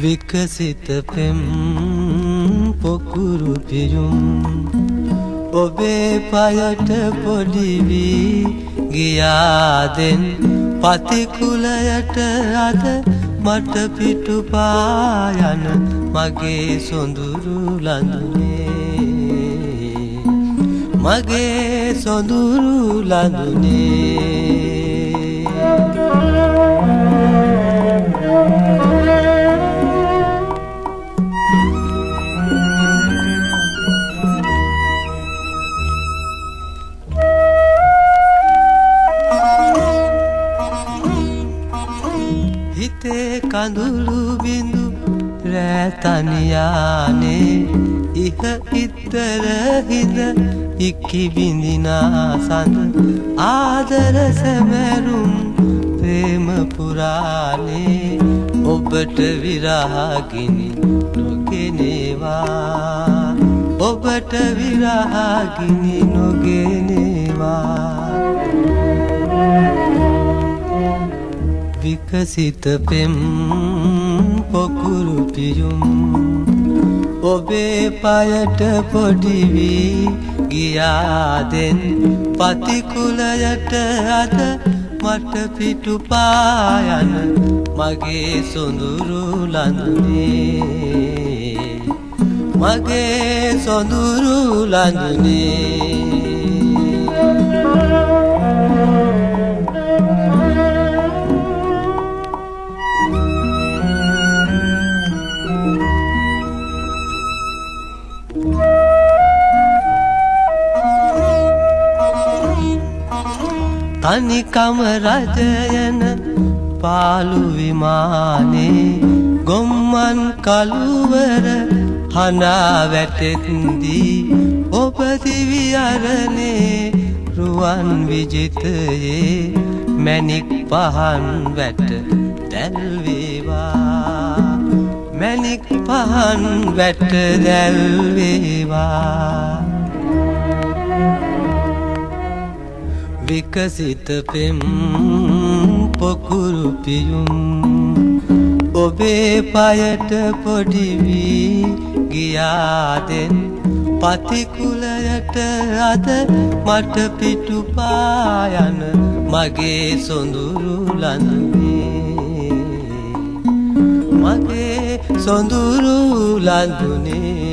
විකසිත පෙම් පොකුරු පියුම් ඔබේ පයට පොඩි වී ගියාදෙන් පතිකුලයට අද මට පිටුපා යන මගේ සොඳුරු ලඳුනේ මගේ සොඳුරු ලඳුනේ හිතේ කඳුළු බිඳු රැතනියානේ ඉහ ඉත්තර හිඳ ඉක්කි බිඳිනා සඳ ආදර සැමරුම් ප්‍රේම පුරානේ ඔබට විරහගිනි නොගෙනේවා ඔබට විරහගිනි නොගෙනේවා විකසිත පෙම් පොකුරු පියුම් ඔබේ පයට පොඩි වී ගියාදෙන් පතිකුලයට අද මට පිටුපා යන මගේ සොඳුරු ලඳුනේ මගේ සොඳුරු ලඳුනේ තනිකම රජයන පාළු විමානේ ගොම්මන් කළුවර හඬා වැටෙද්දී ඔබ දිවි අරනේ රුවන් විජිතයේ මැණික් පහන් වැට දැල් වේවා මැණික් පහන් වැට දැල් වේවා විකසිත පෙම් පොකුරු පියුම් ඔබේ පයට පොඩි වී ගියාදෙන් පතිකුලයට අද මට පිටුපා යන මගේ සොඳුරු ලඳුනේ මගේ සොඳුරු ලඳුනේ